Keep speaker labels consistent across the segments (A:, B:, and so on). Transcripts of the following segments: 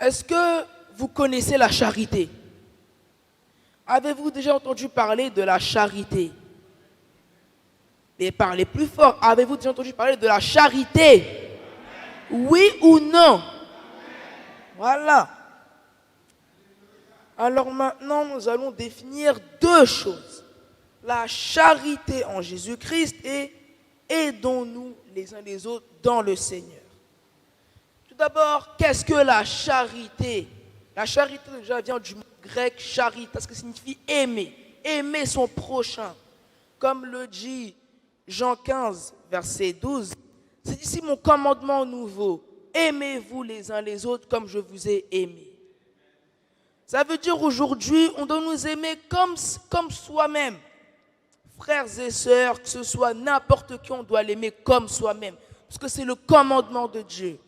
A: Est-ce que vous connaissez la charité? Avez-vous déjà entendu parler de la charité? Mais parlez plus fort. Avez-vous déjà entendu parler de la charité? Oui ou non? Voilà. Alors maintenant, nous allons définir deux choses. La charité en Jésus-Christ et aidons-nous les uns les autres dans le Seigneur. Tout d'abord, qu'est-ce que la charité? La charité déjà vient du mot grec charita, ce qui signifie aimer. Aimer son prochain. Comme le dit Jean 15, verset 12. C'est ici mon commandement nouveau. Aimez-vous les uns les autres comme je vous ai aimé. Ça veut dire aujourd'hui, on doit nous aimer comme soi-même. Frères et sœurs, que ce soit n'importe qui, on doit l'aimer comme soi-même. Parce que c'est le commandement de Dieu.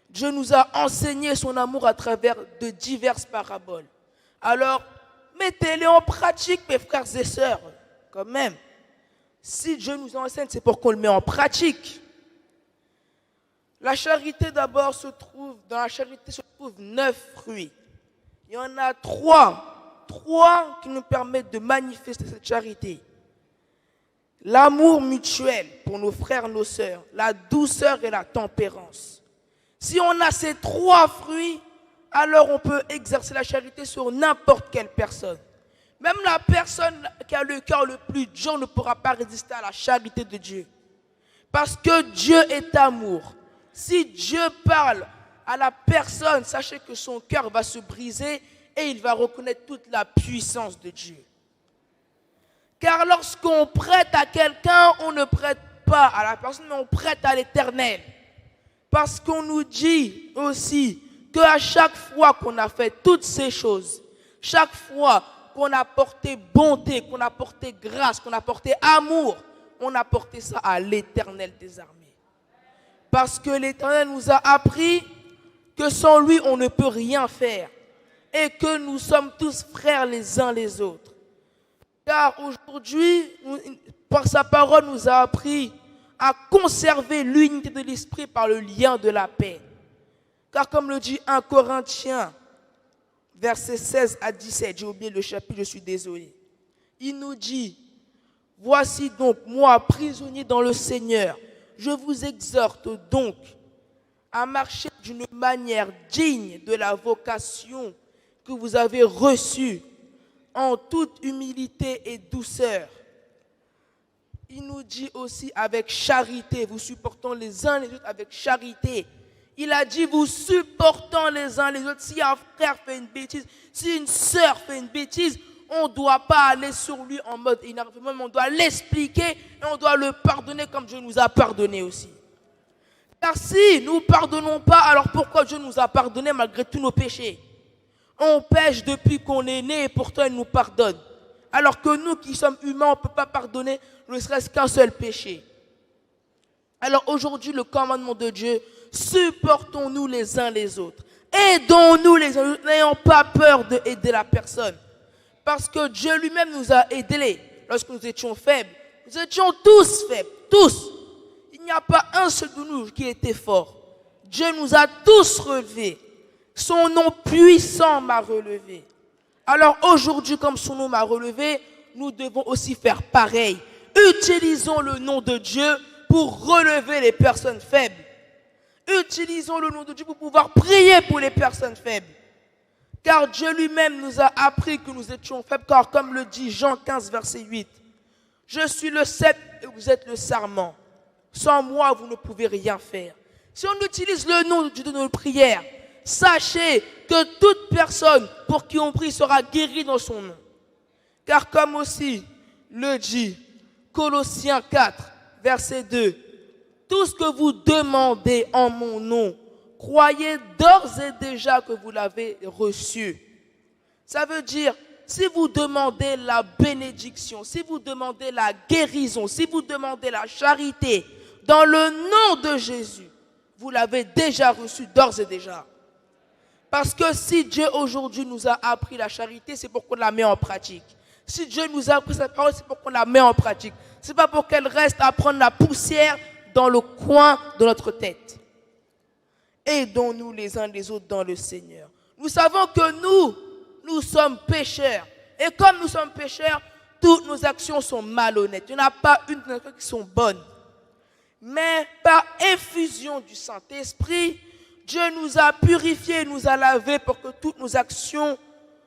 A: Dieu nous a enseigné son amour à travers de diverses paraboles. Alors, mettez-les en pratique, mes frères et sœurs, quand même. Si Dieu nous enseigne, c'est pour qu'on le met en pratique. La charité d'abord dans la charité se trouvent 9 fruits. Il y en a 3 qui nous permettent de manifester cette charité. L'amour mutuel pour nos frères, nos sœurs, la douceur et la tempérance. Si on a ces 3 fruits, alors on peut exercer la charité sur n'importe quelle personne. Même la personne qui a le cœur le plus dur ne pourra pas résister à la charité de Dieu. Parce que Dieu est amour. Si Dieu parle à la personne, sachez que son cœur va se briser et il va reconnaître toute la puissance de Dieu. Car lorsqu'on prête à quelqu'un, on ne prête pas à la personne, mais on prête à l'Éternel. Parce qu'on nous dit aussi qu'à chaque fois qu'on a fait toutes ces choses, chaque fois qu'on a porté bonté, qu'on a porté grâce, qu'on a porté amour, on a porté ça à l'Éternel des armées. Parce que l'Éternel nous a appris que sans lui, on ne peut rien faire. Et que nous sommes tous frères les uns les autres. Car aujourd'hui, par sa parole, nous a appris à conserver l'unité de l'esprit par le lien de la paix. Car comme le dit 1 Corinthiens, versets 16 à 17, j'ai oublié le chapitre, je suis désolé. Il nous dit, voici donc moi, prisonnier dans le Seigneur, je vous exhorte donc à marcher d'une manière digne de la vocation que vous avez reçue, en toute humilité et douceur. Il nous dit aussi avec charité, vous supportant les uns les autres avec charité. Il a dit vous supportant les uns les autres. Si un frère fait une bêtise, si une sœur fait une bêtise, on ne doit pas aller sur lui en mode énervement, mais on doit l'expliquer et on doit le pardonner comme Dieu nous a pardonné aussi. Car si nous ne pardonnons pas, alors pourquoi Dieu nous a pardonné malgré tous nos péchés? On pêche depuis qu'on est né et pourtant il nous pardonne. Alors que nous qui sommes humains, on ne peut pas pardonner ne serait-ce qu'un seul péché. Alors aujourd'hui, le commandement de Dieu, supportons-nous les uns les autres. Aidons-nous les uns les autres, n'ayons pas peur d'aider la personne. Parce que Dieu lui-même nous a aidés lorsque nous étions faibles. Nous étions tous faibles, tous. Il n'y a pas un seul de nous qui était fort. Dieu nous a tous relevés. Son nom puissant m'a relevé. Alors aujourd'hui, comme son nom m'a relevé, nous devons aussi faire pareil. Utilisons le nom de Dieu pour relever les personnes faibles. Utilisons le nom de Dieu pour pouvoir prier pour les personnes faibles. Car Dieu lui-même nous a appris que nous étions faibles, car comme le dit Jean 15, verset 8, « Je suis le cep et vous êtes le sarment. Sans moi, vous ne pouvez rien faire. » Si on utilise le nom de Dieu de nos prières, sachez que toute personne pour qui on prie sera guérie dans son nom. Car comme aussi le dit Colossiens 4, verset 2, « Tout ce que vous demandez en mon nom, croyez d'ores et déjà que vous l'avez reçu. » Ça veut dire, si vous demandez la bénédiction, si vous demandez la guérison, si vous demandez la charité, dans le nom de Jésus, vous l'avez déjà reçu d'ores et déjà. Parce que si Dieu aujourd'hui nous a appris la charité, c'est pour qu'on la met en pratique. Si Dieu nous a appris sa parole, c'est pour qu'on la met en pratique. Ce n'est pas pour qu'elle reste à prendre la poussière dans le coin de notre tête. aidons-nous les uns les autres dans le Seigneur. Nous savons que nous sommes pécheurs. Et comme nous sommes pécheurs, toutes nos actions sont malhonnêtes. Il n'y en a pas une de nos actions qui sont bonnes. Mais par effusion du Saint-Esprit, Dieu nous a purifiés, nous a lavés pour que toutes nos actions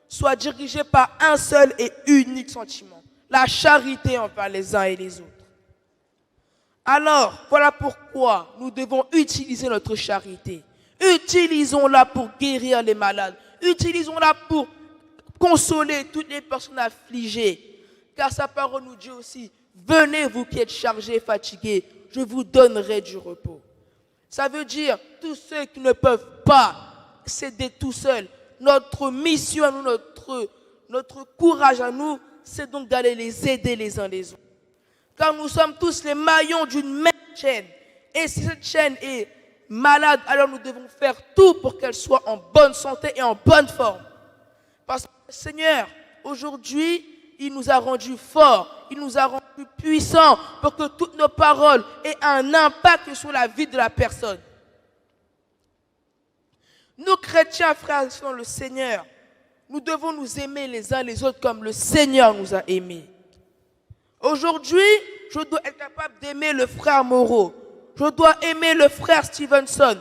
A: soient dirigées par un seul et unique sentiment, la charité envers les uns et les autres. Alors, voilà pourquoi nous devons utiliser notre charité. Utilisons-la pour guérir les malades. Utilisons-la pour consoler toutes les personnes affligées. Car sa parole nous dit aussi, venez vous qui êtes chargés et fatigués, je vous donnerai du repos. Ça veut dire, tous ceux qui ne peuvent pas s'aider tout seuls, notre mission à nous, notre courage à nous, c'est donc d'aller les aider les uns les autres. Car nous sommes tous les maillons d'une même chaîne. Et si cette chaîne est malade, alors nous devons faire tout pour qu'elle soit en bonne santé et en bonne forme. Parce que le Seigneur, aujourd'hui, il nous a rendus forts, il nous a rendus puissants pour que toutes nos paroles aient un impact sur la vie de la personne. Nous, chrétiens, frères et sœurs, le Seigneur, nous devons nous aimer les uns les autres comme le Seigneur nous a aimés. Aujourd'hui, je dois être capable d'aimer le frère Moreau. Je dois aimer le frère Stevenson.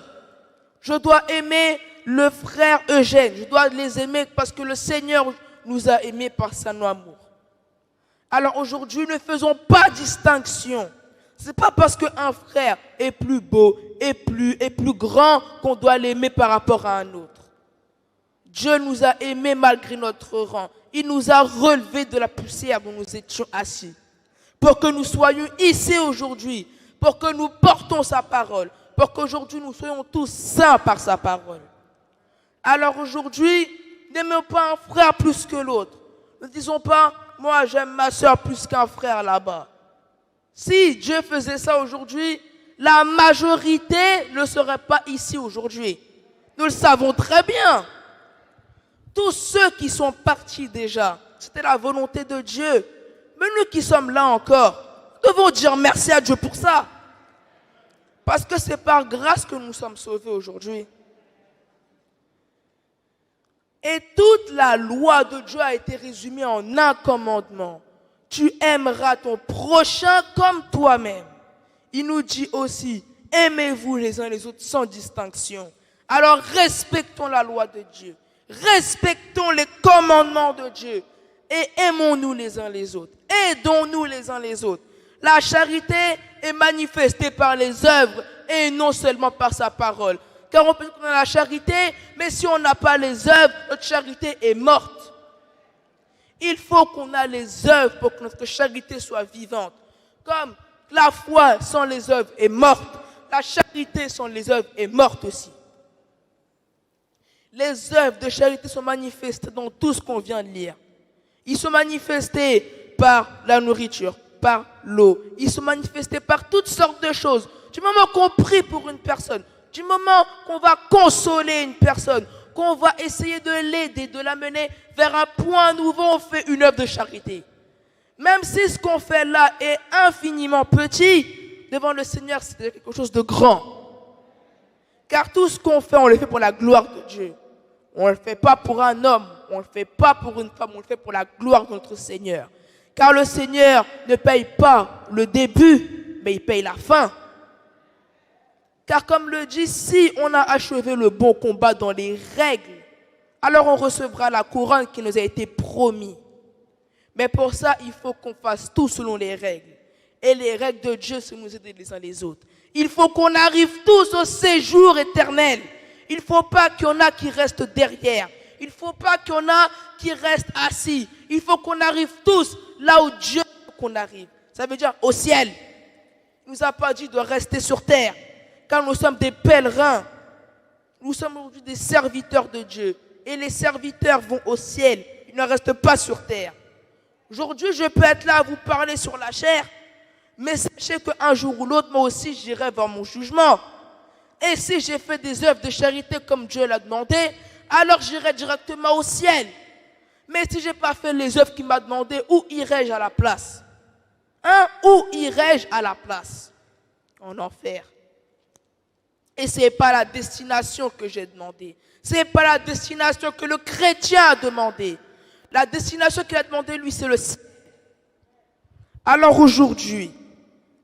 A: Je dois aimer le frère Eugène. Je dois les aimer parce que le Seigneur nous a aimés par son amour. Alors aujourd'hui, ne faisons pas distinction. Ce n'est pas parce qu'un frère est plus beau, est plus grand qu'on doit l'aimer par rapport à un autre. Dieu nous a aimés malgré notre rang. Il nous a relevés de la poussière dont nous étions assis. Pour que nous soyons ici aujourd'hui, pour que nous portons sa parole, pour qu'aujourd'hui nous soyons tous saints par sa parole. Alors aujourd'hui, n'aimons pas un frère plus que l'autre. Ne disons pas, moi j'aime ma soeur plus qu'un frère là-bas. Si Dieu faisait ça aujourd'hui, la majorité ne serait pas ici aujourd'hui. Nous le savons très bien. Tous ceux qui sont partis déjà, c'était la volonté de Dieu. Mais nous qui sommes là encore, nous devons dire merci à Dieu pour ça. Parce que c'est par grâce que nous sommes sauvés aujourd'hui. Et toute la loi de Dieu a été résumée en un commandement. Tu aimeras ton prochain comme toi-même. Il nous dit aussi, aimez-vous les uns les autres sans distinction. Alors respectons la loi de Dieu. Respectons les commandements de Dieu. Et aimons-nous les uns les autres. Aidons-nous les uns les autres. La charité est manifestée par les œuvres et non seulement par sa parole. Car on peut dire qu'on a la charité, mais si on n'a pas les œuvres, notre charité est morte. Il faut qu'on ait les œuvres pour que notre charité soit vivante. Comme la foi sans les œuvres est morte, la charité sans les œuvres est morte aussi. Les œuvres de charité sont manifestées dans tout ce qu'on vient de lire. Ils sont manifestés par la nourriture, par l'eau. Ils sont manifestés par toutes sortes de choses. Du moment qu'on prie pour une personne, du moment qu'on va consoler une personne, qu'on va essayer de l'aider, de l'amener vers un point nouveau, on fait une œuvre de charité. Même si ce qu'on fait là est infiniment petit, devant le Seigneur, c'est quelque chose de grand. Car tout ce qu'on fait, on le fait pour la gloire de Dieu. On ne le fait pas pour un homme, on ne le fait pas pour une femme, on le fait pour la gloire de notre Seigneur. Car le Seigneur ne paye pas le début, mais il paye la fin. Car comme le dit, si on a achevé le bon combat dans les règles, alors on recevra la couronne qui nous a été promise. Mais pour ça, il faut qu'on fasse tout selon les règles. Et les règles de Dieu, c'est nous aider les uns les autres. Il faut qu'on arrive tous au séjour éternel. Il ne faut pas qu'il y en a qui restent derrière. Il ne faut pas qu'il y en a qui restent assis. Il faut qu'on arrive tous là où Dieu veut qu'on arrive. Ça veut dire au ciel. Il ne nous a pas dit de rester sur terre. Car nous sommes des pèlerins. Nous sommes aujourd'hui des serviteurs de Dieu. Et les serviteurs vont au ciel. Ils ne restent pas sur terre. Aujourd'hui, je peux être là à vous parler sur la chair. Mais sachez qu'un jour ou l'autre, moi aussi, j'irai vers mon jugement. Et si j'ai fait des œuvres de charité comme Dieu l'a demandé, alors j'irai directement au ciel. Mais si je n'ai pas fait les œuvres qu'il m'a demandé, où irai-je à la place? Où irai-je à la place? En enfer. Et ce n'est pas la destination que j'ai demandée. Ce n'est pas la destination que le chrétien a demandé. La destination qu'il a demandé, lui, c'est le ciel. Alors aujourd'hui,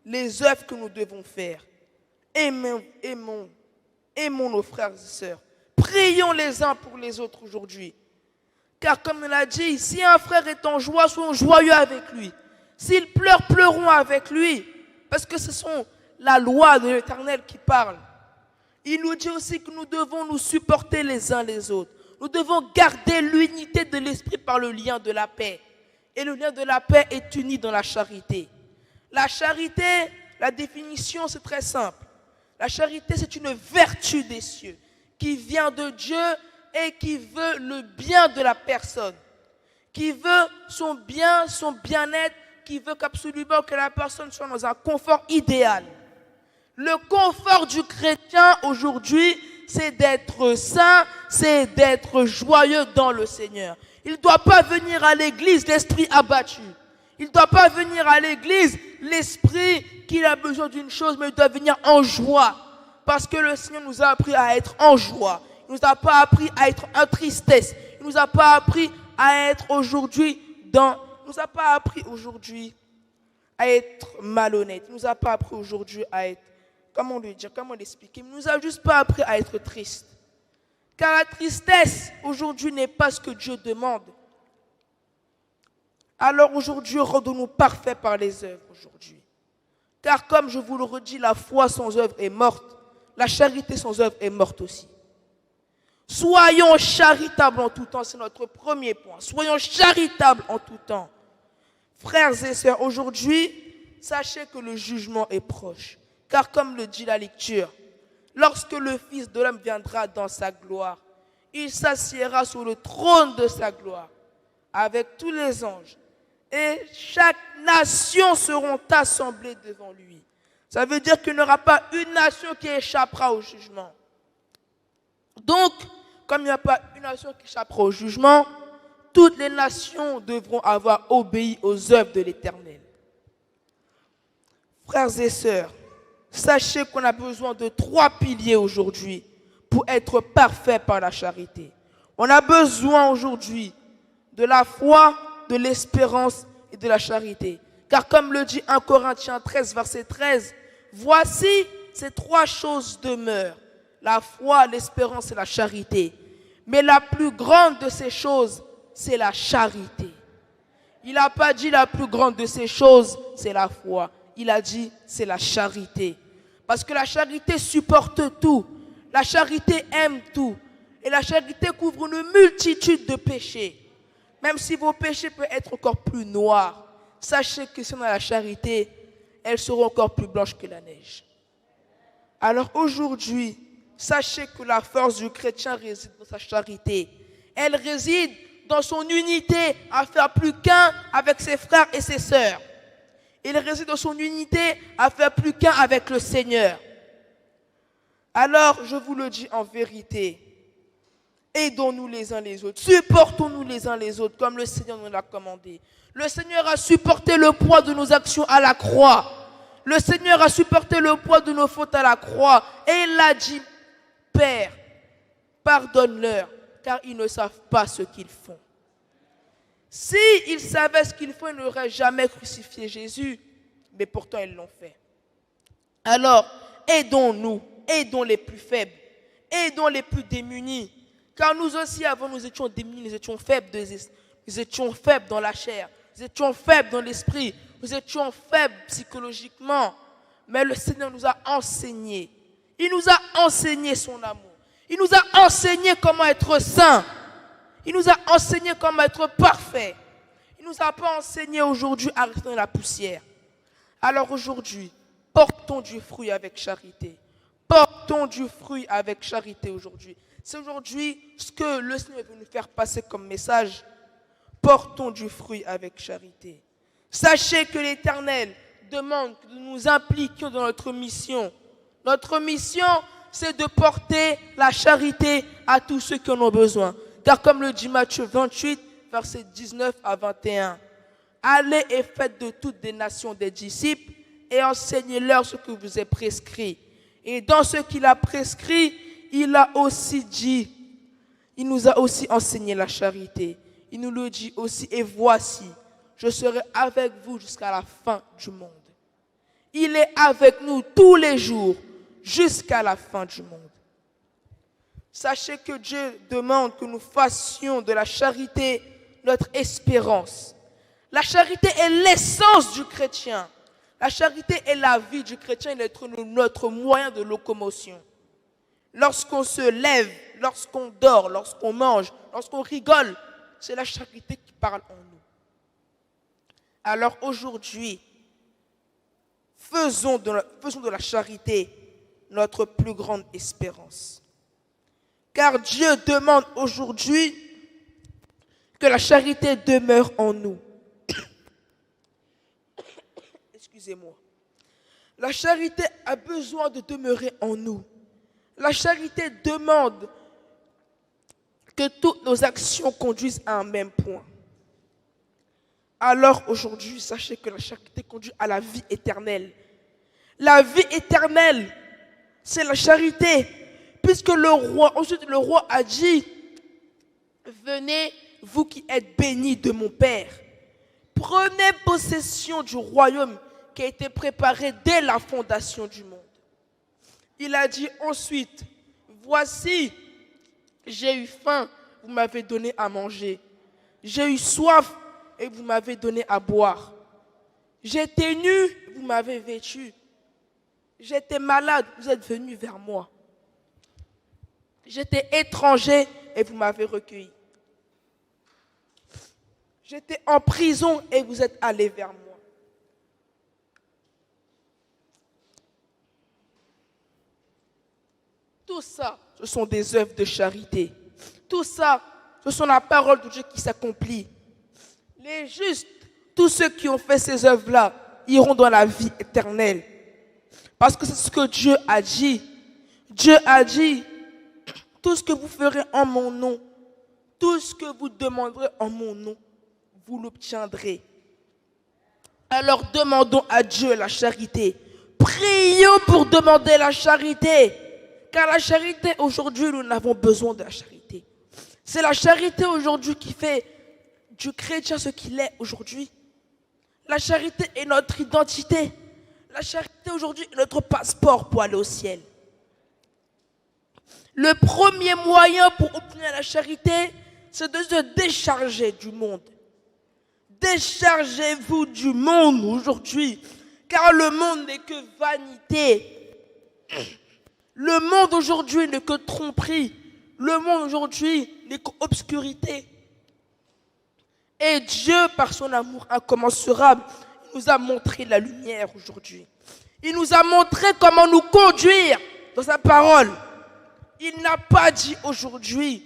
A: les œuvres que nous devons faire, aimons nos frères et sœurs. Prions les uns pour les autres aujourd'hui. Car comme on l'a dit, si un frère est en joie, soyons joyeux avec lui. S'il pleure, pleurons avec lui. Parce que ce sont la loi de l'Éternel qui parle. Il nous dit aussi que nous devons nous supporter les uns les autres. Nous devons garder l'unité de l'esprit par le lien de la paix. Et le lien de la paix est uni dans la charité. La charité, la définition, c'est très simple. La charité, c'est une vertu des cieux qui vient de Dieu et qui veut le bien de la personne, qui veut son bien, son bien-être, qui veut qu'absolument que la personne soit dans un confort idéal. Le confort du chrétien aujourd'hui, c'est d'être saint, c'est d'être joyeux dans le Seigneur. Il ne doit pas venir à l'église l'esprit abattu. Il ne doit pas venir à l'église l'esprit qu'il a besoin d'une chose, mais il doit venir en joie. Parce que le Seigneur nous a appris à être en joie. Il ne nous a pas appris à être en tristesse. Il ne nous a pas appris à être aujourd'hui à être malhonnête. Il ne nous a pas appris aujourd'hui à être, comment l'expliquer? Il ne nous a juste pas appris à être triste. Car la tristesse, aujourd'hui, n'est pas ce que Dieu demande. Alors aujourd'hui, rendons-nous parfaits par les œuvres aujourd'hui. Car comme je vous le redis, la foi sans œuvre est morte. La charité sans œuvre est morte aussi. Soyons charitables en tout temps, c'est notre premier point. Soyons charitables en tout temps. Frères et sœurs, aujourd'hui, sachez que le jugement est proche. Car comme le dit la lecture, lorsque le Fils de l'homme viendra dans sa gloire, il s'assiera sur le trône de sa gloire avec tous les anges. Et chaque nation seront assemblées devant lui. Ça veut dire qu'il n'y aura pas une nation qui échappera au jugement. Donc, comme il n'y a pas une nation qui échappera au jugement, toutes les nations devront avoir obéi aux œuvres de l'Éternel. Frères et sœurs, sachez qu'on a besoin de 3 piliers aujourd'hui pour être parfait par la charité. On a besoin aujourd'hui de la foi, de l'espérance et de la charité. Car comme le dit 1 Corinthiens 13, verset 13, voici ces 3 choses demeurent, la foi, l'espérance et la charité. Mais la plus grande de ces choses, c'est la charité. Il n'a pas dit la plus grande de ces choses, c'est la foi. Il a dit, c'est la charité. Parce que la charité supporte tout. La charité aime tout. Et la charité couvre une multitude de péchés. Même si vos péchés peuvent être encore plus noirs, sachez que si on a la charité, elles seront encore plus blanches que la neige. Alors aujourd'hui, sachez que la force du chrétien réside dans sa charité. Elle réside dans son unité à faire plus qu'un avec ses frères et ses sœurs. Il réside dans son unité à faire plus qu'un avec le Seigneur. Alors, je vous le dis en vérité, aidons-nous les uns les autres, supportons-nous les uns les autres comme le Seigneur nous l'a commandé. Le Seigneur a supporté le poids de nos actions à la croix. Le Seigneur a supporté le poids de nos fautes à la croix. Et il a dit, Père, pardonne-leur, car ils ne savent pas ce qu'ils font. S'ils savaient ce qu'ils font, ils n'auraient jamais crucifié Jésus, mais pourtant ils l'ont fait. Alors, aidons-nous, aidons les plus faibles, aidons les plus démunis, car nous aussi avant nous étions démunis, nous étions faibles dans la chair, nous étions faibles dans l'esprit, nous étions faibles psychologiquement, mais le Seigneur nous a enseigné. Il nous a enseigné son amour. Il nous a enseigné comment être saint. Il nous a enseigné comment être parfait. Il ne nous a pas enseigné aujourd'hui à rester dans la poussière. Alors aujourd'hui, portons du fruit avec charité. Portons du fruit avec charité aujourd'hui. C'est aujourd'hui ce que le Seigneur veut nous faire passer comme message. Portons du fruit avec charité. Sachez que l'Éternel demande que nous nous impliquions dans notre mission. Notre mission, c'est de porter la charité à tous ceux qui en ont besoin. Car comme le dit Matthieu 28, versets 19 à 21, allez et faites de toutes les nations des disciples et enseignez-leur ce que vous est prescrit. Et dans ce qu'il a prescrit, il a aussi dit, il nous a aussi enseigné la charité. Il nous le dit aussi, et voici, je serai avec vous jusqu'à la fin du monde. Il est avec nous tous les jours jusqu'à la fin du monde. Sachez que Dieu demande que nous fassions de la charité notre espérance. La charité est l'essence du chrétien. La charité est la vie du chrétien, elle est notre moyen de locomotion. Lorsqu'on se lève, lorsqu'on dort, lorsqu'on mange, lorsqu'on rigole, c'est la charité qui parle en nous. Alors aujourd'hui, faisons de la charité notre plus grande espérance. Car Dieu demande aujourd'hui que la charité demeure en nous. Excusez-moi. La charité a besoin de demeurer en nous. La charité demande que toutes nos actions conduisent à un même point. Alors aujourd'hui, sachez que la charité conduit à la vie éternelle. La vie éternelle, c'est la charité. Puisque ensuite le roi a dit, venez, vous qui êtes bénis de mon Père. Prenez possession du royaume qui a été préparé dès la fondation du monde. Il a dit ensuite, voici, j'ai eu faim, vous m'avez donné à manger. J'ai eu soif et vous m'avez donné à boire. J'étais nu, vous m'avez vêtu. J'étais malade, vous êtes venus vers moi. J'étais étranger et vous m'avez recueilli. J'étais en prison et vous êtes allés vers moi. Tout ça, ce sont des œuvres de charité. Tout ça, ce sont la parole de Dieu qui s'accomplit. Les justes, tous ceux qui ont fait ces œuvres-là, iront dans la vie éternelle. Parce que c'est ce que Dieu a dit. Dieu a dit, tout ce que vous ferez en mon nom, tout ce que vous demanderez en mon nom, vous l'obtiendrez. Alors demandons à Dieu la charité. Prions pour demander la charité. Car la charité, aujourd'hui, nous n'avons besoin de la charité. C'est la charité aujourd'hui qui fait du chrétien ce qu'il est aujourd'hui. La charité est notre identité. La charité aujourd'hui est notre passeport pour aller au ciel. Le premier moyen pour obtenir la charité, c'est de se décharger du monde. Déchargez-vous du monde aujourd'hui, car le monde n'est que vanité. Le monde aujourd'hui n'est que tromperie. Le monde aujourd'hui n'est qu'obscurité. Et Dieu, par son amour incommensurable, nous a montré la lumière aujourd'hui. Il nous a montré comment nous conduire dans sa parole. Il n'a pas dit aujourd'hui,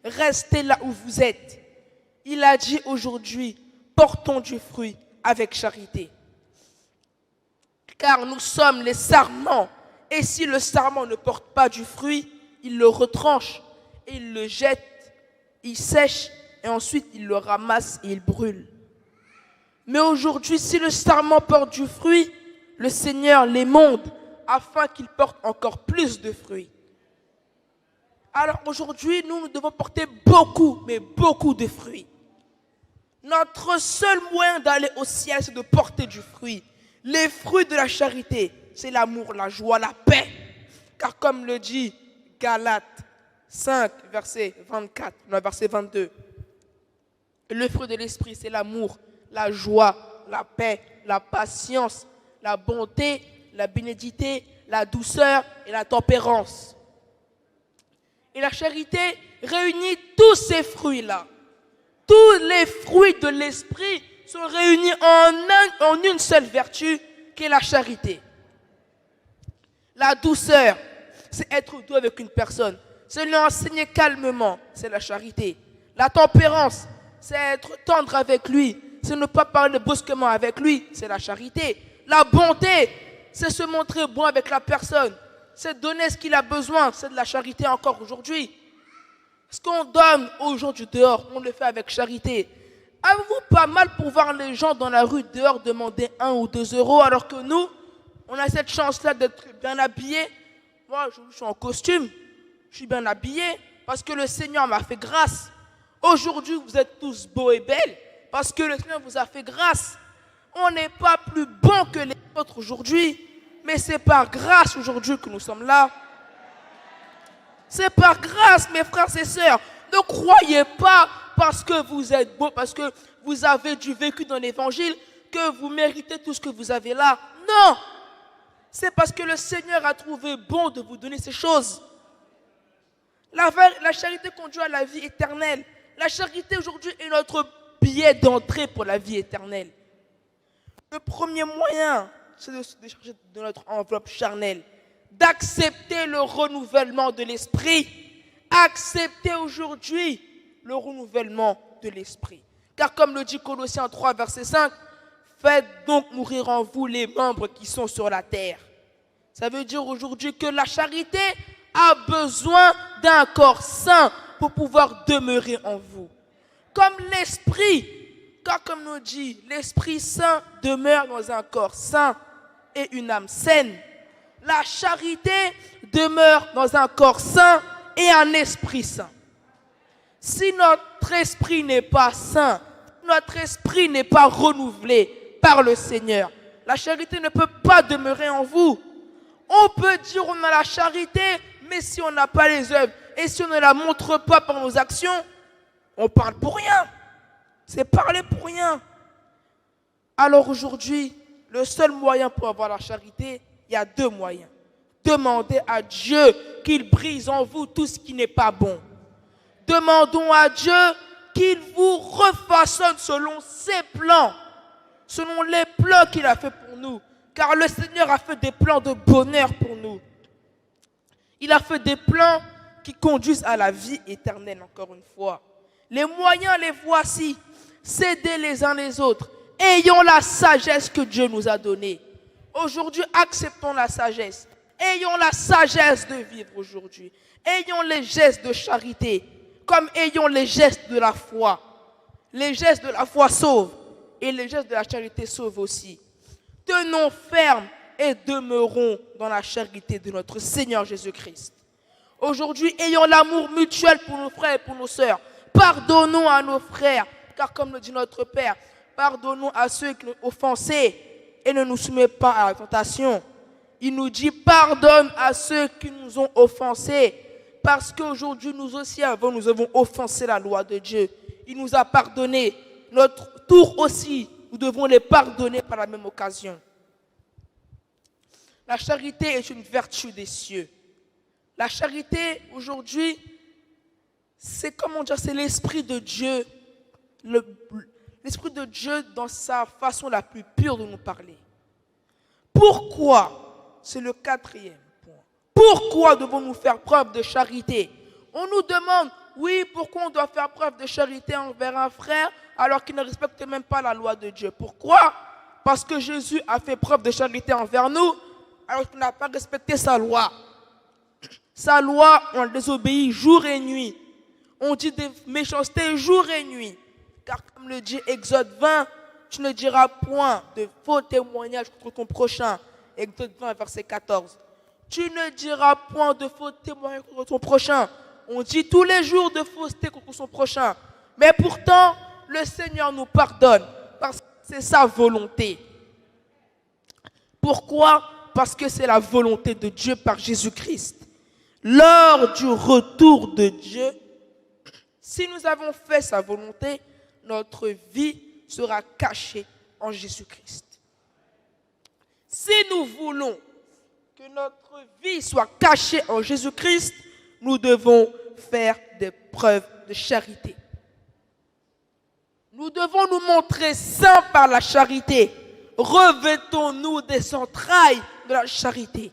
A: restez là où vous êtes. Il a dit aujourd'hui, portons du fruit avec charité. Car nous sommes les sarments. Et si le sarment ne porte pas du fruit, il le retranche, et il le jette, il sèche, et ensuite il le ramasse et il brûle. Mais aujourd'hui, si le sarment porte du fruit, le Seigneur l'émonde, afin qu'il porte encore plus de fruits. Alors aujourd'hui, nous devons porter beaucoup, mais beaucoup de fruits. Notre seul moyen d'aller au ciel, c'est de porter du fruit. Les fruits de la charité, c'est l'amour, la joie, la paix. Car comme le dit Galates 5, verset 24, verset 22, le fruit de l'esprit, c'est l'amour, la joie, la paix, la patience, la bonté, la bénédicité, la douceur et la tempérance. Et la charité réunit tous ces fruits-là. Tous les fruits de l'esprit sont réunis en une seule vertu, qui est la charité. La douceur, c'est être doux avec une personne. C'est lui enseigner calmement, c'est la charité. La tempérance, c'est être tendre avec lui. C'est ne pas parler brusquement avec lui, c'est la charité. La bonté, c'est se montrer bon avec la personne. C'est donner ce qu'il a besoin, c'est de la charité encore aujourd'hui. Ce qu'on donne aux gens du dehors, on le fait avec charité. Avez-vous pas mal pour voir les gens dans la rue dehors demander 1 ou 2 euros, alors que nous, on a cette chance-là d'être bien habillés, moi je suis en costume, je suis bien habillé, parce que le Seigneur m'a fait grâce. Aujourd'hui, vous êtes tous beaux et belles, parce que le Seigneur vous a fait grâce. On n'est pas plus bons que les autres aujourd'hui, mais c'est par grâce aujourd'hui que nous sommes là. C'est par grâce, mes frères et sœurs. Ne croyez pas parce que vous êtes beaux, parce que vous avez du vécu dans l'évangile, que vous méritez tout ce que vous avez là. Non! C'est parce que le Seigneur a trouvé bon de vous donner ces choses. La charité conduit à la vie éternelle. La charité aujourd'hui est notre billet d'entrée pour la vie éternelle. Le premier moyen, c'est de se décharger de notre enveloppe charnelle, d'accepter le renouvellement de l'esprit. Acceptez aujourd'hui le renouvellement de l'esprit. Car comme le dit Colossiens 3, verset 5, faites donc mourir en vous les membres qui sont sur la terre. Ça veut dire aujourd'hui que la charité a besoin d'un corps sain pour pouvoir demeurer en vous. Comme l'esprit, car comme nous dit, l'esprit saint demeure dans un corps sain et une âme saine. La charité demeure dans un corps sain et un esprit saint. Si notre esprit n'est pas saint, notre esprit n'est pas renouvelé par le Seigneur, la charité ne peut pas demeurer en vous. On peut dire on a la charité, mais si on n'a pas les œuvres et si on ne la montre pas par nos actions, on parle pour rien. C'est parler pour rien. Alors aujourd'hui, le seul moyen pour avoir la charité, il y a deux moyens. Demandez à Dieu qu'il brise en vous tout ce qui n'est pas bon. Demandons à Dieu qu'il vous refaçonne selon ses plans, selon les plans qu'il a fait pour nous. Car le Seigneur a fait des plans de bonheur pour nous. Il a fait des plans qui conduisent à la vie éternelle, encore une fois. Les moyens, les voici. S'aider les uns les autres. Ayons la sagesse que Dieu nous a donnée. Aujourd'hui, acceptons la sagesse. Ayons la sagesse de vivre aujourd'hui. Ayons les gestes de charité, comme ayons les gestes de la foi. Les gestes de la foi sauvent et les gestes de la charité sauvent aussi. Tenons ferme et demeurons dans la charité de notre Seigneur Jésus-Christ. Aujourd'hui, ayons l'amour mutuel pour nos frères et pour nos sœurs. Pardonnons à nos frères, car comme le dit notre Père, pardonnons à ceux qui nous ont offensés et ne nous soumets pas à la tentation. Il nous dit pardonne à ceux qui nous ont offensés, parce qu'aujourd'hui nous aussi nous avons offensé la loi de Dieu. Il nous a pardonné. Notre tour aussi, nous devons les pardonner par la même occasion. La charité est une vertu des cieux. La charité aujourd'hui, c'est comment dire, c'est l'esprit de Dieu, l'esprit de Dieu dans sa façon la plus pure de nous parler. Pourquoi? C'est le quatrième point. Pourquoi devons-nous faire preuve de charité? On nous demande, oui, pourquoi on doit faire preuve de charité envers un frère alors qu'il ne respecte même pas la loi de Dieu? Pourquoi? Parce que Jésus a fait preuve de charité envers nous alors qu'il n'a pas respecté sa loi. Sa loi, on désobéit jour et nuit. On dit des méchancetés jour et nuit. Car comme le dit Exode 20, tu ne diras point de faux témoignages contre ton prochain. Exode 20, verset 14. Tu ne diras point de faux témoignages contre ton prochain. On dit tous les jours de fausseté contre son prochain. Mais pourtant, le Seigneur nous pardonne parce que c'est sa volonté. Pourquoi? Parce que c'est la volonté de Dieu par Jésus-Christ. Lors du retour de Dieu, si nous avons fait sa volonté, notre vie sera cachée en Jésus-Christ. Si nous voulons que notre vie soit cachée en Jésus-Christ, nous devons faire des preuves de charité. Nous devons nous montrer saints par la charité. Revêtons-nous des entrailles de la charité.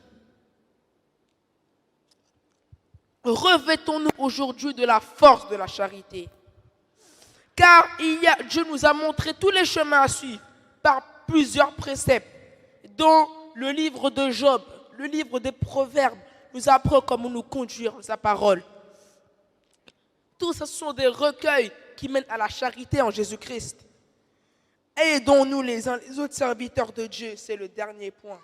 A: Revêtons-nous aujourd'hui de la force de la charité. Car Dieu nous a montré tous les chemins à suivre par plusieurs préceptes, dont le livre de Job, le livre des Proverbes, nous apprend comment nous conduire dans sa parole. Tout ça, ce sont des recueils qui mènent à la charité en Jésus-Christ. Aidons-nous les uns les autres serviteurs de Dieu, c'est le dernier point.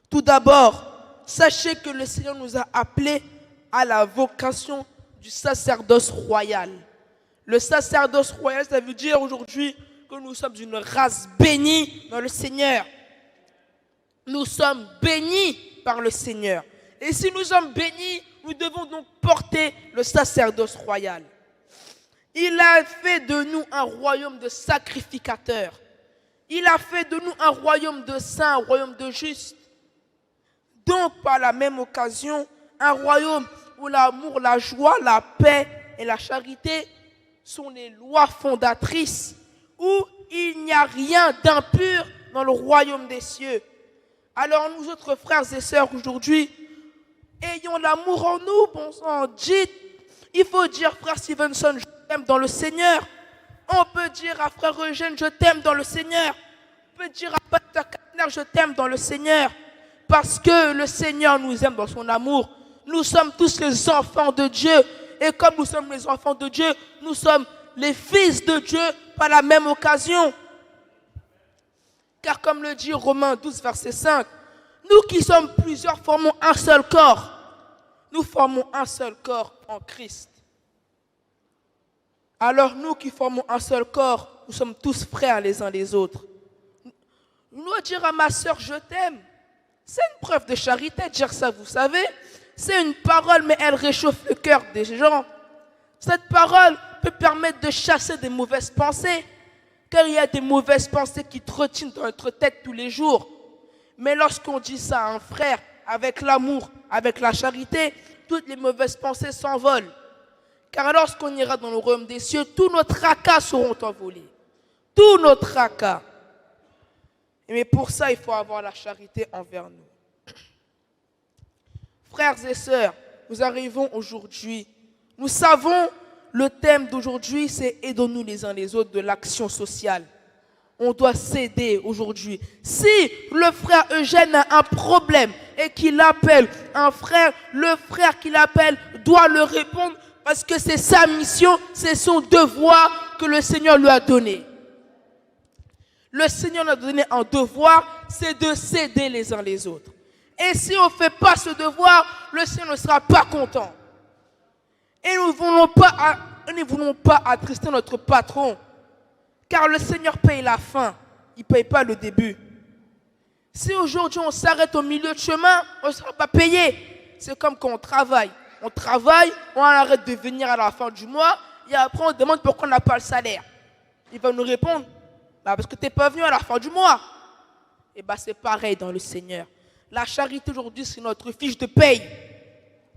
A: Tout d'abord, sachez que le Seigneur nous a appelés à la vocation du sacerdoce royal. Le sacerdoce royal, ça veut dire aujourd'hui que nous sommes une race bénie dans le Seigneur. Nous sommes bénis par le Seigneur. Et si nous sommes bénis, nous devons donc porter le sacerdoce royal. Il a fait de nous un royaume de sacrificateurs. Il a fait de nous un royaume de saints, un royaume de justes. Donc, par la même occasion, un royaume où l'amour, la joie, la paix et la charité sont les lois fondatrices, où il n'y a rien d'impur dans le royaume des cieux. Alors nous autres frères et sœurs aujourd'hui, ayons l'amour en nous, bon sang, dites, il faut dire frère Stevenson, je t'aime dans le Seigneur. On peut dire à frère Eugène, je t'aime dans le Seigneur. On peut dire à pasteur Kapner, je t'aime dans le Seigneur. Parce que le Seigneur nous aime dans son amour. Nous sommes tous les enfants de Dieu. Et comme nous sommes les enfants de Dieu, nous sommes les fils de Dieu par la même occasion. Car comme le dit Romains 12, verset 5, nous qui sommes plusieurs formons un seul corps. Nous formons un seul corps en Christ. Alors nous qui formons un seul corps, nous sommes tous frères les uns les autres. Nous dire à ma sœur, je t'aime, c'est une preuve de charité, dire ça, vous savez. C'est une parole, mais elle réchauffe le cœur des gens. Cette parole peut permettre de chasser des mauvaises pensées, car il y a des mauvaises pensées qui trottinent dans notre tête tous les jours. Mais lorsqu'on dit ça à un frère, avec l'amour, avec la charité, toutes les mauvaises pensées s'envolent. Car lorsqu'on ira dans le royaume des cieux, tous nos tracas seront envolés. Tous nos tracas. Mais pour ça, il faut avoir la charité envers nous. Frères et sœurs, nous arrivons aujourd'hui. Nous savons, le thème d'aujourd'hui, c'est aidons-nous les uns les autres de l'action sociale. On doit s'aider aujourd'hui. Si le frère Eugène a un problème et qu'il appelle un frère, le frère qu'il appelle doit le répondre parce que c'est sa mission, c'est son devoir que le Seigneur lui a donné. Le Seigneur nous a donné un devoir, c'est de s'aider les uns les autres. Et si on ne fait pas ce devoir, le Seigneur ne sera pas content. Et nous ne voulons pas attrister notre patron. Car le Seigneur paye la fin, il ne paye pas le début. Si aujourd'hui on s'arrête au milieu de chemin, on ne sera pas payé. C'est comme quand on travaille. On travaille, on arrête de venir à la fin du mois, et après on demande pourquoi on n'a pas le salaire. Il va nous répondre, parce que tu n'es pas venu à la fin du mois. Et c'est pareil dans le Seigneur. La charité aujourd'hui, c'est notre fiche de paye.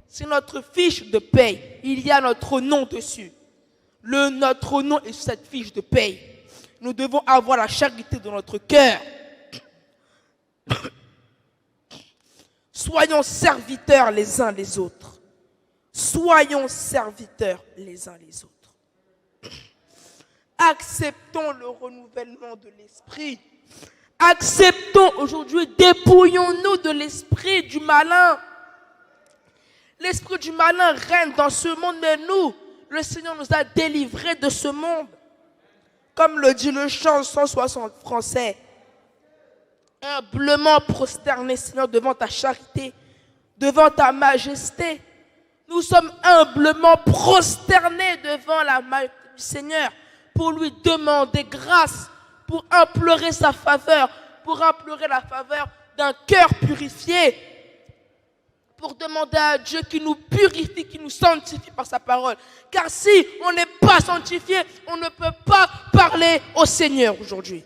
A: C'est notre fiche de paye. Il y a notre nom dessus. Notre nom est sur cette fiche de paye. Nous devons avoir la charité dans notre cœur. Soyons serviteurs les uns les autres. Soyons serviteurs les uns les autres. Acceptons le renouvellement de l'esprit. Acceptons aujourd'hui, dépouillons-nous de l'esprit du malin. L'esprit du malin règne dans ce monde, mais nous, le Seigneur nous a délivrés de ce monde. Comme le dit le chant 160 français. Humblement prosterné, Seigneur, devant ta charité, devant ta majesté. Nous sommes humblement prosternés devant la majesté du Seigneur pour lui demander grâce, pour implorer sa faveur, pour implorer la faveur d'un cœur purifié, pour demander à Dieu qui nous purifie, qui nous sanctifie par sa parole. Car si on n'est pas sanctifié, on ne peut pas parler au Seigneur aujourd'hui.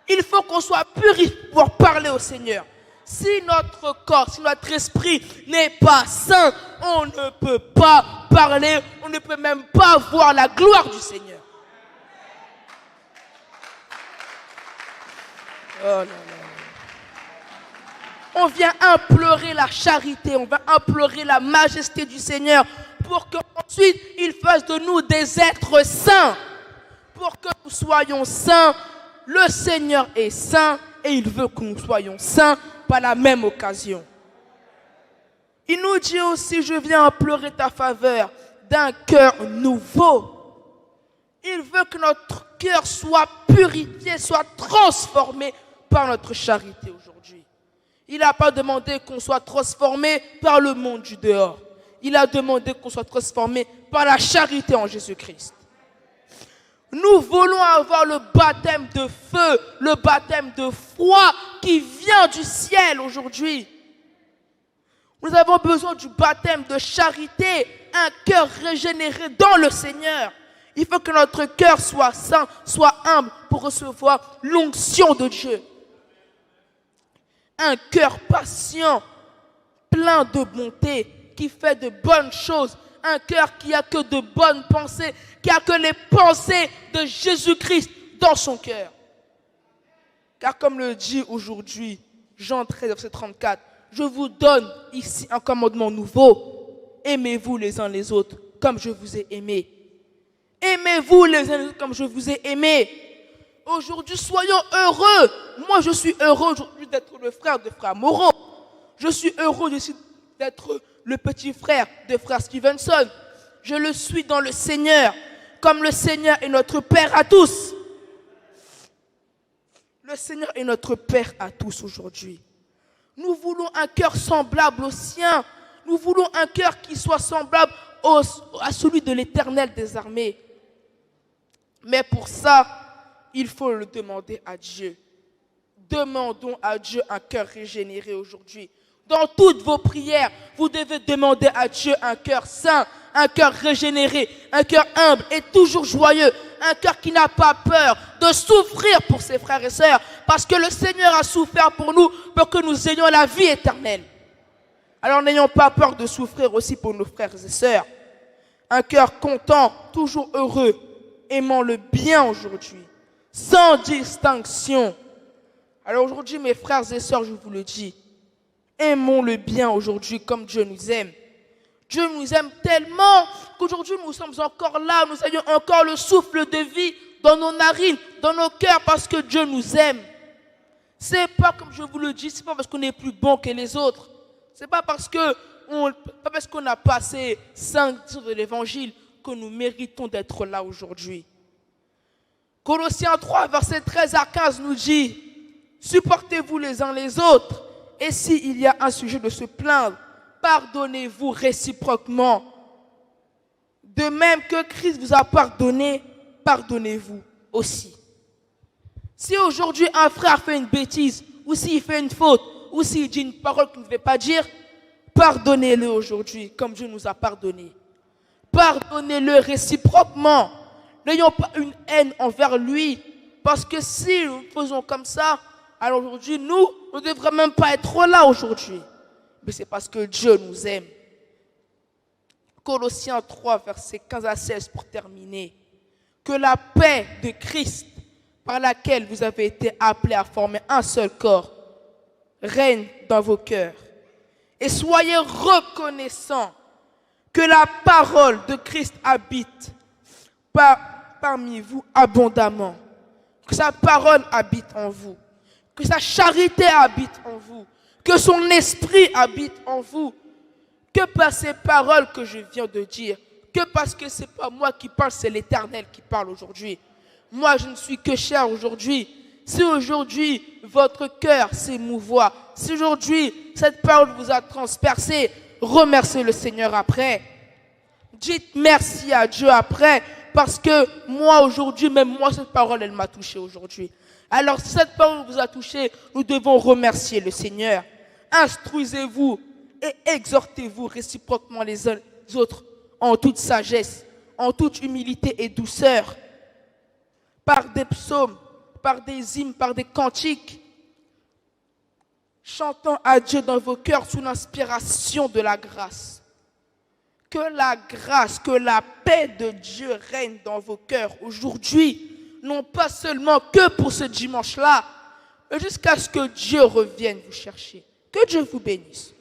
A: Il faut qu'on soit purifié pour parler au Seigneur. Si notre corps, si notre esprit n'est pas saint, on ne peut pas parler, on ne peut même pas voir la gloire du Seigneur. Oh là là. On vient implorer la charité, on va implorer la majesté du Seigneur pour qu'ensuite il fasse de nous des êtres saints. Pour que nous soyons saints, le Seigneur est saint et il veut que nous soyons saints par la même occasion. Il nous dit aussi, je viens implorer ta faveur d'un cœur nouveau. Il veut que notre cœur soit purifié, soit transformé par notre charité aujourd'hui. Il n'a pas demandé qu'on soit transformé par le monde du dehors. Il a demandé qu'on soit transformé par la charité en Jésus-Christ. Nous voulons avoir le baptême de feu, le baptême de foi qui vient du ciel aujourd'hui. Nous avons besoin du baptême de charité, un cœur régénéré dans le Seigneur. Il faut que notre cœur soit saint, soit humble pour recevoir l'onction de Dieu. Un cœur patient, plein de bonté, qui fait de bonnes choses. Un cœur qui a que de bonnes pensées, qui a que les pensées de Jésus-Christ dans son cœur. Car comme le dit aujourd'hui Jean 13, verset 34, je vous donne ici un commandement nouveau. Aimez-vous les uns les autres comme je vous ai aimés. Aimez-vous les uns les autres comme je vous ai aimés. Aujourd'hui, soyons heureux. Moi, je suis heureux aujourd'hui d'être le frère de frère Moreau. Je suis heureux d'être le petit frère de frère Stevenson. Je le suis dans le Seigneur, comme le Seigneur est notre Père à tous. Le Seigneur est notre Père à tous aujourd'hui. Nous voulons un cœur semblable au sien. Nous voulons un cœur qui soit semblable à celui de l'Éternel des armées. Mais pour ça, il faut le demander à Dieu. Demandons à Dieu un cœur régénéré aujourd'hui. Dans toutes vos prières, vous devez demander à Dieu un cœur saint, un cœur régénéré, un cœur humble et toujours joyeux, un cœur qui n'a pas peur de souffrir pour ses frères et sœurs, parce que le Seigneur a souffert pour nous, pour que nous ayons la vie éternelle. Alors n'ayons pas peur de souffrir aussi pour nos frères et sœurs. Un cœur content, toujours heureux, aimant le bien aujourd'hui, sans distinction. Alors aujourd'hui, mes frères et sœurs, je vous le dis, aimons le bien aujourd'hui comme Dieu nous aime. Dieu nous aime tellement qu'aujourd'hui nous sommes encore là, nous ayons encore le souffle de vie dans nos narines, dans nos cœurs, parce que Dieu nous aime. C'est pas comme je vous le dis, c'est pas parce qu'on est plus bon que les autres. C'est pas parce qu'on a passé 5 jours de l'évangile que nous méritons d'être là aujourd'hui. Colossiens 3, versets 13 à 15 nous dit, supportez-vous les uns les autres, et s'il y a un sujet de se plaindre, pardonnez-vous réciproquement. De même que Christ vous a pardonné, pardonnez-vous aussi. Si aujourd'hui un frère fait une bêtise, ou s'il fait une faute, ou s'il dit une parole qu'il ne devait pas dire, pardonnez-le aujourd'hui, comme Dieu nous a pardonné. Pardonnez-le réciproquement. N'ayons pas une haine envers lui, parce que si nous faisons comme ça, alors aujourd'hui, nous ne devrions même pas être là aujourd'hui. Mais c'est parce que Dieu nous aime. Colossiens 3, versets 15 à 16 pour terminer. Que la paix de Christ, par laquelle vous avez été appelés à former un seul corps, règne dans vos cœurs. Et soyez reconnaissants que la parole de Christ habite parmi vous abondamment. Que sa parole habite en vous. Que sa charité habite en vous. Que son esprit habite en vous. Que par ces paroles que je viens de dire, que parce que ce n'est pas moi qui parle, c'est l'Éternel qui parle aujourd'hui. Moi, je ne suis que chair aujourd'hui. Si aujourd'hui, votre cœur s'émouvoit, si aujourd'hui, cette parole vous a transpercé, remerciez le Seigneur après. Dites merci à Dieu après, parce que moi, aujourd'hui, même moi, cette parole, elle m'a touché aujourd'hui. Alors, si cette parole vous a touché, nous devons remercier le Seigneur. Instruisez-vous et exhortez-vous réciproquement les uns les autres en toute sagesse, en toute humilité et douceur, par des psaumes, par des hymnes, par des cantiques, chantant à Dieu dans vos cœurs sous l'inspiration de la grâce. Que la grâce, que la paix de Dieu règne dans vos cœurs aujourd'hui, non pas seulement que pour ce dimanche-là, mais jusqu'à ce que Dieu revienne vous chercher. Que Dieu vous bénisse.